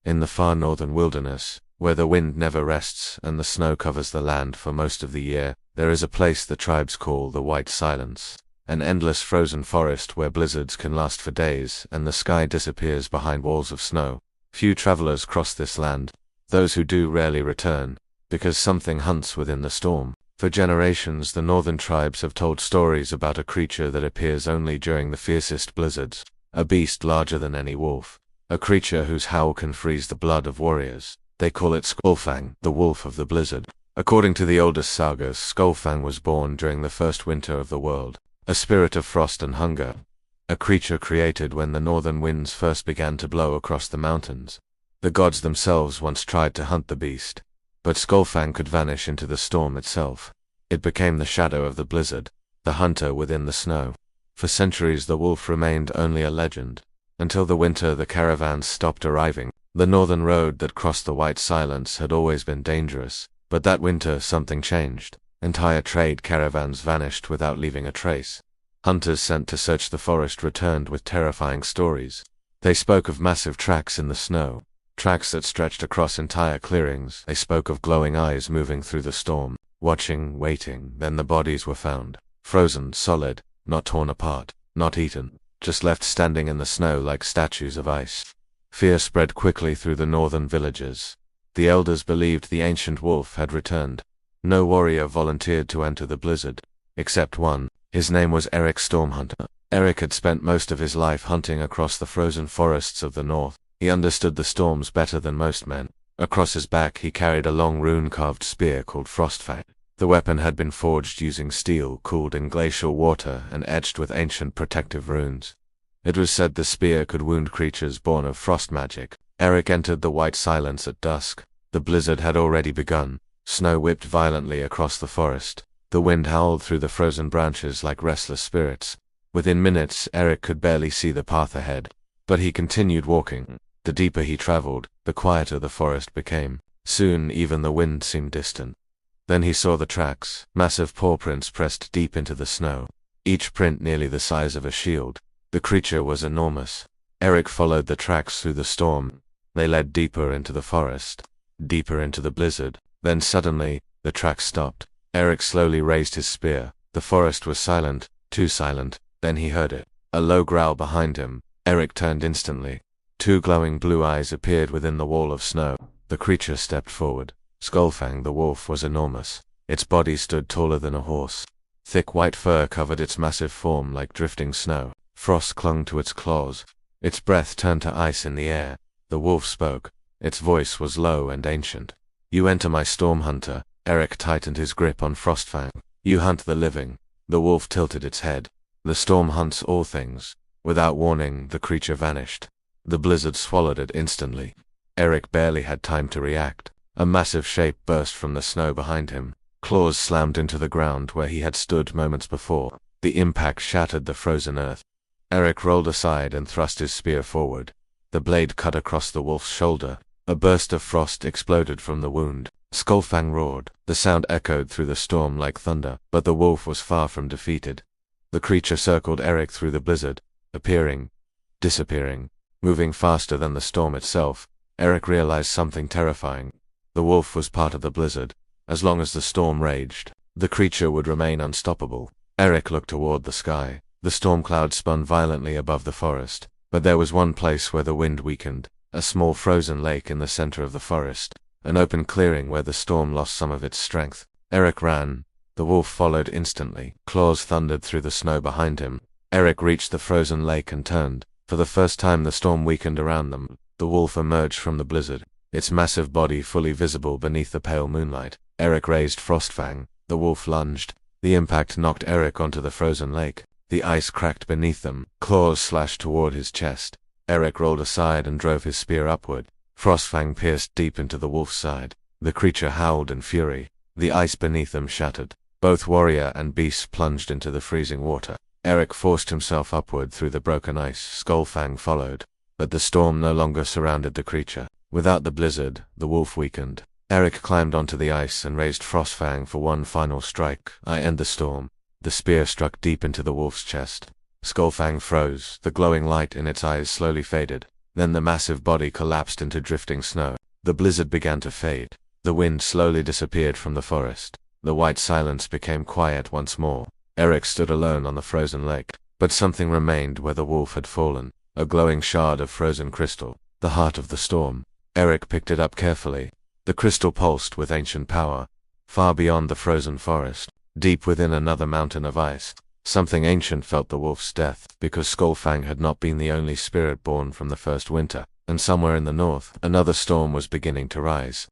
In the far northern wilderness, where the wind never rests and the snow covers the land for most of the year, there is a place the tribes call the White Silence. An endless frozen forest where blizzards can last for days and the sky disappears behind walls of snow. Few travelers cross this land. Those who do rarely return, because something hunts within the storm. For generations, the northern tribes have told stories about a creature that appears only during the fiercest blizzards, a beast larger than any wolf, a creature whose howl can freeze the blood of warriors. They call it Skollfang, the wolf of the blizzard. According to the oldest sagas, Skollfang was born during the first winter of the world, a spirit of frost and hunger, a creature created when the northern winds first began to blow across the mountains. The gods themselves once tried to hunt the beast, but Skollfang could vanish into the storm itself. It became the shadow of the blizzard, the hunter within the snow. For centuries the wolf remained only a legend, until the winter the caravans stopped arriving. The northern road that crossed the White Silence had always been dangerous, but that winter something changed. Entire trade caravans vanished without leaving a trace. Hunters sent to search the forest returned with terrifying stories. They spoke of massive tracks in the snow, tracks that stretched across entire clearings. They spoke of glowing eyes moving through the storm, watching, waiting. Then the bodies were found, frozen, solid, not torn apart, not eaten, just left standing in the snow like statues of ice. Fear spread quickly through the northern villages. The elders believed the ancient wolf had returned. No warrior volunteered to enter the blizzard, except one. His name was Erik Stormhunter. Erik had spent most of his life hunting across the frozen forests of the north. He understood the storms better than most men. Across his back he carried a long rune-carved spear called Frostfang. The weapon had been forged using steel cooled in glacial water and etched with ancient protective runes. It was said the spear could wound creatures born of frost magic. Erik entered the White Silence at dusk. The blizzard had already begun. Snow whipped violently across the forest. The wind howled through the frozen branches like restless spirits. Within minutes, Erik could barely see the path ahead. But he continued walking. The deeper he traveled, the quieter the forest became. Soon, even the wind seemed distant. Then he saw the tracks, massive paw prints pressed deep into the snow, each print nearly the size of a shield. The creature was enormous. Erik followed the tracks through the storm. They led deeper into the forest, deeper into the blizzard. Then suddenly, the tracks stopped. Erik slowly raised his spear. The forest was silent, too silent. Then he heard it, a low growl behind him. Erik turned instantly. Two glowing blue eyes appeared within the wall of snow. The creature stepped forward. Skollfang the wolf was enormous. Its body stood taller than a horse. Thick white fur covered its massive form like drifting snow. Frost clung to its claws. Its breath turned to ice in the air. The wolf spoke. Its voice was low and ancient. "You enter my storm, hunter." Erik tightened his grip on Frostfang. "You hunt the living." The wolf tilted its head. "The storm hunts all things." Without warning, the creature vanished. The blizzard swallowed it instantly. Erik barely had time to react. A massive shape burst from the snow behind him. Claws slammed into the ground where he had stood moments before. The impact shattered the frozen earth. Erik rolled aside and thrust his spear forward. The blade cut across the wolf's shoulder. A burst of frost exploded from the wound. Skollfang roared. The sound echoed through the storm like thunder, but the wolf was far from defeated. The creature circled Erik through the blizzard, appearing, disappearing, moving faster than the storm itself. Erik realized something terrifying. The wolf was part of the blizzard. As long as the storm raged, the creature would remain unstoppable. Erik looked toward the sky. The storm cloud spun violently above the forest, but there was one place where the wind weakened, a small frozen lake in the center of the forest, an open clearing where the storm lost some of its strength. Erik ran. The wolf followed instantly. Claws thundered through the snow behind him. Erik reached the frozen lake and turned. For the first time the storm weakened around them. The wolf emerged from the blizzard, its massive body fully visible beneath the pale moonlight. Erik raised Frostfang. The wolf lunged. The impact knocked Erik onto the frozen lake. The ice cracked beneath them. Claws slashed toward his chest. Erik rolled aside and drove his spear upward. Frostfang pierced deep into the wolf's side. The creature howled in fury. The ice beneath them shattered. Both warrior and beast plunged into the freezing water. Erik forced himself upward through the broken ice. Skollfang followed. But the storm no longer surrounded the creature. Without the blizzard, the wolf weakened. Erik climbed onto the ice and raised Frostfang for one final strike. "I end the storm." The spear struck deep into the wolf's chest. Skollfang froze. The glowing light in its eyes slowly faded. Then the massive body collapsed into drifting snow. The blizzard began to fade. The wind slowly disappeared from the forest. The white silence became quiet once more. Erik stood alone on the frozen lake. But something remained where the wolf had fallen. A glowing shard of frozen crystal. The heart of the storm. Erik picked it up carefully. The crystal pulsed with ancient power. Far beyond the frozen forest, deep within another mountain of ice, something ancient felt the wolf's death, because Skollfang had not been the only spirit born from the first winter, and somewhere in the north, another storm was beginning to rise.